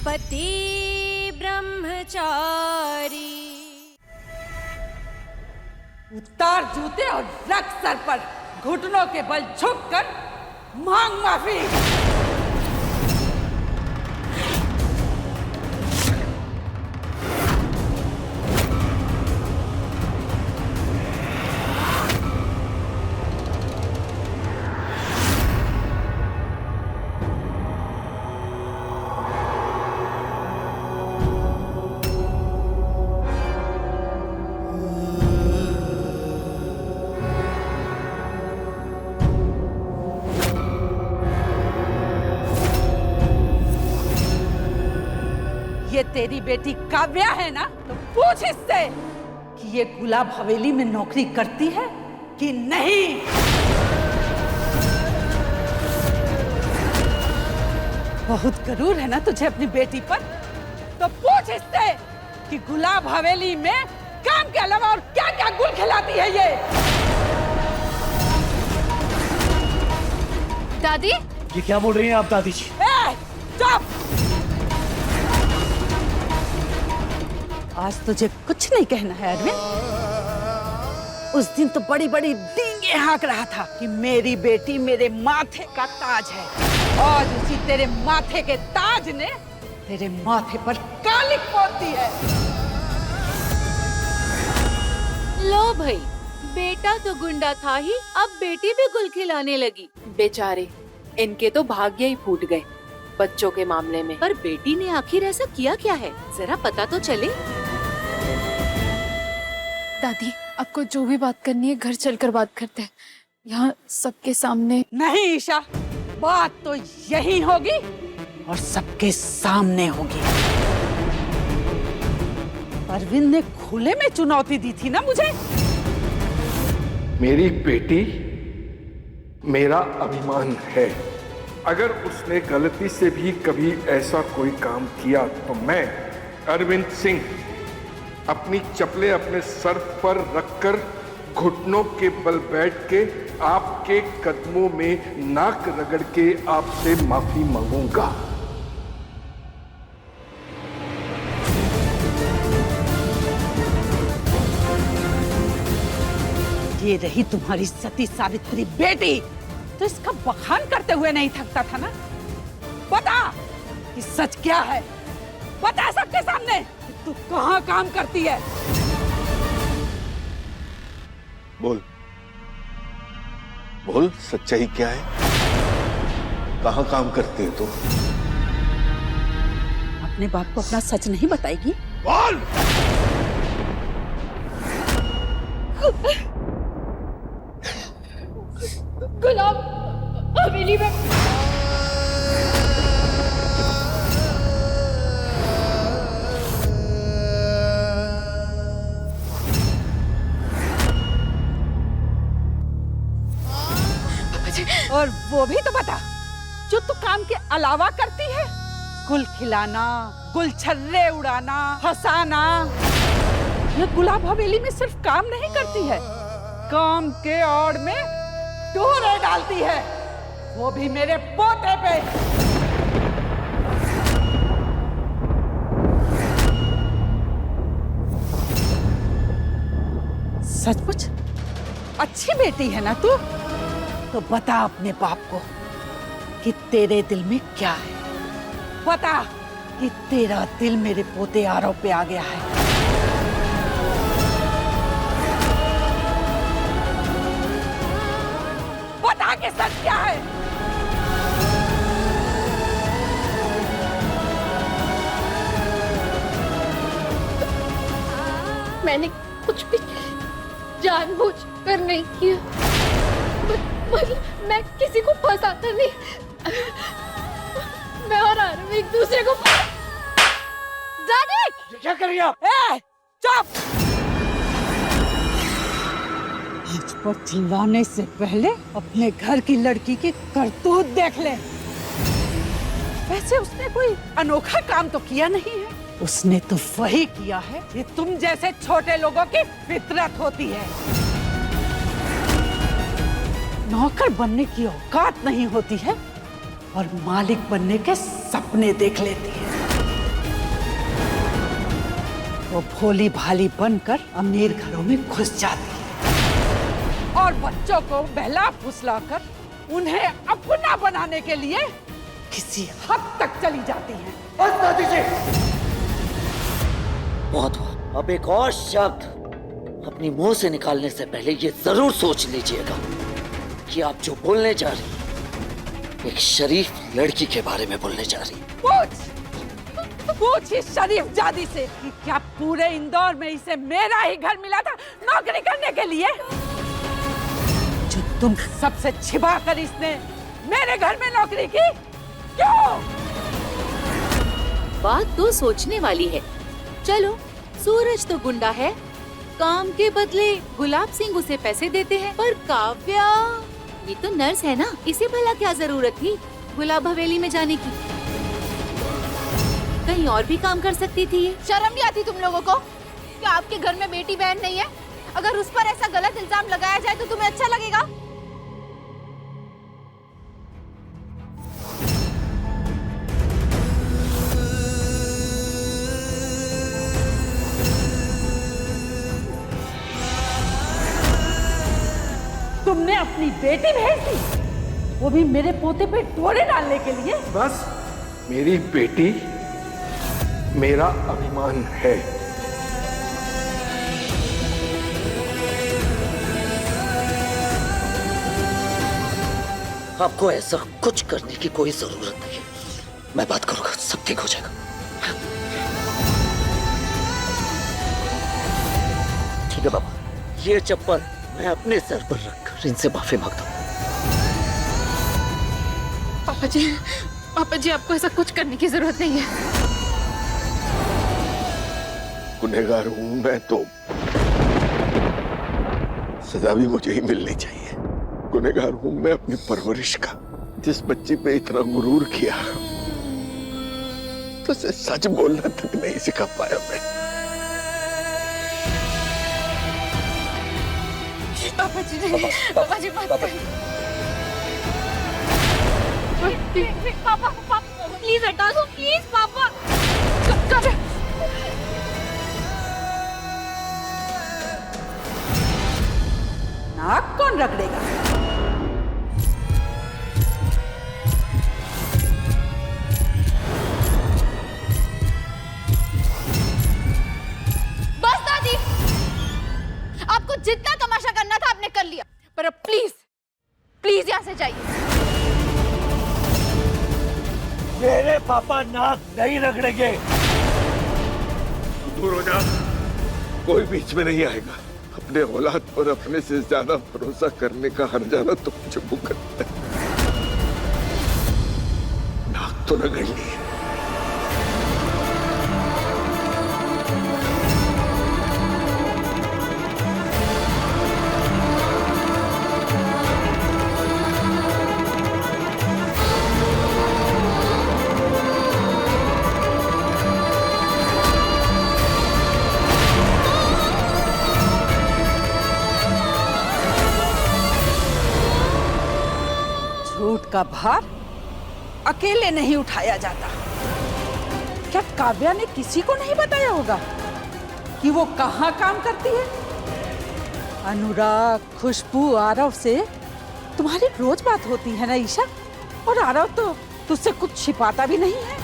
पति ब्रह्मचारी। उतार जूते और रख सर पर, घुटनों के बल झुककर मांग माफी। ये तेरी बेटी काव्या है ना, तो पूछ इससे कि ये गुलाब हवेली में नौकरी करती है कि नहीं। बहुत गरूर है ना तुझे अपनी बेटी पर, तो पूछ इससे कि गुलाब हवेली में काम के अलावा और क्या क्या गुल खिलाती है ये। दादी, ये क्या बोल रही हैं आप दादी जी? चुप! आज तुझे कुछ नहीं कहना है अरविंद। उस दिन तो बड़ी बड़ी डींगे हाँक रहा था कि मेरी बेटी मेरे माथे का ताज है। आज उसी तेरे माथे के ताज ने तेरे माथे पर कालिक पोत दी है। लो भाई, बेटा तो गुंडा था ही, अब बेटी भी गुल खिलाने लगी। बेचारे, इनके तो भाग्य ही फूट गए बच्चों के मामले में। पर बेटी ने आखिर ऐसा किया क्या है, जरा पता तो चले। दादी, आपको जो भी बात करनी है घर चलकर बात करते हैं, यहाँ सबके सामने नहीं ईशा, बात तो यही होगी और सबके सामने होगी। अरविंद ने खुले में चुनौती दी थी ना मुझे। मेरी बेटी मेरा अभिमान है। अगर उसने गलती से भी कभी ऐसा कोई काम किया तो मैं अरविंद सिंह अपनी चप्पलें अपने सर पर रखकर घुटनों के बल बैठ के आपके कदमों में नाक रगड़ के आपसे माफी मांगूंगा। ये रही तुम्हारी सती सावित्री बेटी, तो इसका बखान करते हुए नहीं थकता था ना। बता कि सच क्या है, बता सबके सामने कि तू कहाँ काम करती है। बोल बोल, सच्चाई क्या है? कहाँ काम करती है तू? अपने बाप को अपना सच नहीं बताएगी? बोल। गुलाब हवेली में और वो भी तो बता जो तू काम के अलावा करती है। गुल खिलाना, गुलछर्रे उड़ाना, हंसाना। ये गुलाब हवेली में सिर्फ काम नहीं करती है, काम के आड़ में डोरे डालती है, वो भी मेरे पोते पे। सचमुच अच्छी बेटी है ना तू? तो बता अपने बाप को कि तेरे दिल में क्या है। बता कि तेरा दिल मेरे पोते आरव पे आ गया है। बता के सच क्या है। मैंने कुछ भी जानबूझ कर नहीं किया। मतलब मैं किसी को फंसाता नहीं। मैं और आरव एक दूसरे को। दादी क्या कर रही हैं आप? चुप! मुझ पर चिल्लाने से पहले अपने घर की लड़की की करतूत देख ले। वैसे उसने कोई अनोखा काम तो किया नहीं है, उसने तो वही किया है ये तुम जैसे छोटे लोगों की फितरत होती है। नौकर बनने की औकात नहीं होती है और मालिक बनने के सपने देख लेती है। वो भोली भाली बनकर अमीर घरों में घुस जाती है और बच्चों को बहला फुसलाकर उन्हें अपना बनाने के लिए किसी हद तक चली जाती है। बस दादी जी। बहुत हुआ। अब एक और शब्द अपनी मुंह से निकालने से पहले ये जरूर सोच लीजिएगा कि आप जो बोलने जा रही हैं, एक शरीफ लड़की के बारे में बोलने जा रही हैं। पूछ इस शरीफ जादी से कि क्या पूरे इंदौर में इसे मेरा ही घर मिला था नौकरी करने के लिए, जो तुम सबसे छिपा कर इसने मेरे घर में नौकरी की? क्यों? बात तो सोचने वाली है। चलो, सूरज तो गुंडा है, काम के बदले गुलाब सिंह उसे पैसे देते हैं, पर काव्या ये तो नर्स है ना, इसे भला क्या जरूरत थी गुलाब हवेली में जाने की? कहीं और भी काम कर सकती थी ये। शर्म नहीं आती तुम लोगों को? क्या आपके घर में बेटी बहन नहीं है? अगर उस पर ऐसा गलत इल्जाम लगाया जाए तो तुम्हें अच्छा लगेगा? तुमने अपनी बेटी भेज दी, वो भी मेरे पोते पे डोरे डालने के लिए? बस मेरी बेटी मेरा अभिमान है। आपको ऐसा कुछ करने की कोई जरूरत नहीं है। मैं बात करूंगा, सब ठीक हो जाएगा। ठीक है बाबा, ये चप्पल मैं अपने सर पर रखकर इनसे माफी मांगता हूँ। पापा जी आपको ऐसा कुछ करने की जरूरत नहीं है। गुनहगार हूं मैं तो सजा भी मुझे ही मिलनी चाहिए। गुनहगार हूं मैं अपनी परवरिश का। जिस बच्ची पे इतना गुरूर किया तो उसे सच बोलना तक नहीं सिखा पाया मैं। पापा जी मत पापा प्लीज हटा दो, प्लीज पापा। नाक कौन रगड़ेगा? बस दादी, आपको जितना तमाशा करना था आपने कर लिया, पर अब प्लीज प्लीज यहाँ से जाइए। मेरे पापा नाक नहीं रगड़ेंगे। दूर हो जा, कोई बीच में नहीं आएगा। अपने औलाद पर अपने से ज्यादा भरोसा करने का हर्जाना तो मुझे भुगतना है। नाक तो रगड़ ली है। झूठ का भार अकेले नहीं उठाया जाता। क्या काव्या ने किसी को नहीं बताया होगा कि वो कहाँ काम करती है? अनुराग, खुशबू, आरव से तुम्हारी रोज बात होती है ना ईशा? और आरव तो तुझसे कुछ छिपाता भी नहीं है,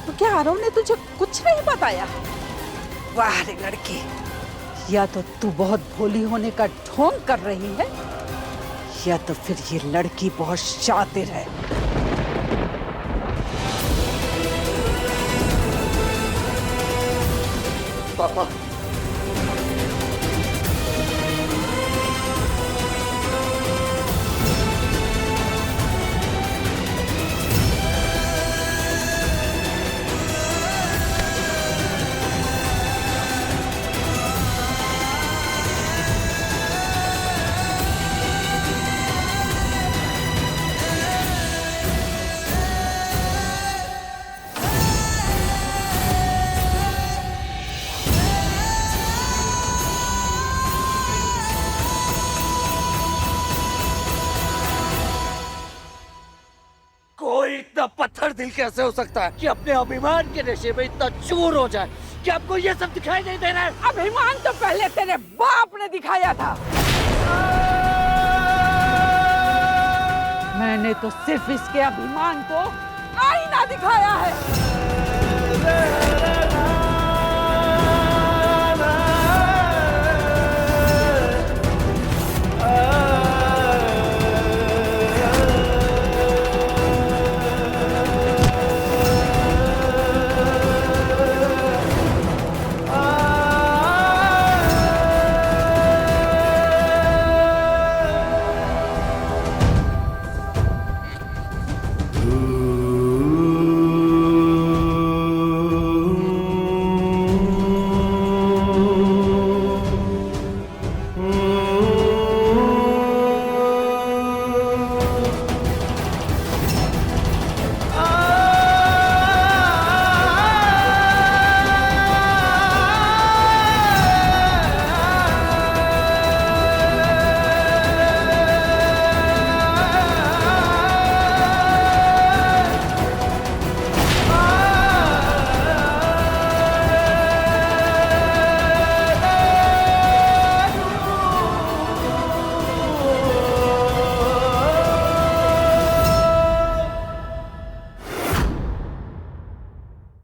तो क्या आरव ने तुझे कुछ नहीं बताया? वाह रे लड़की, या तो तू बहुत भोली होने का ढोंग कर रही है, या तो फिर ये लड़की बहुत शातिर है। पापा, कोई इतना पत्थर दिल कैसे हो सकता है कि अपने अभिमान के नशे में इतना चूर हो जाए क्या आपको ये सब दिखाई नहीं दे रहा है? अभिमान तो पहले तेरे बाप ने दिखाया था। मैंने तो सिर्फ इसके अभिमान को आईना दिखाया है।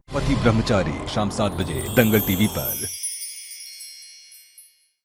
पति ब्रह्मचारी शाम 7 बजे दंगल टीवी पर।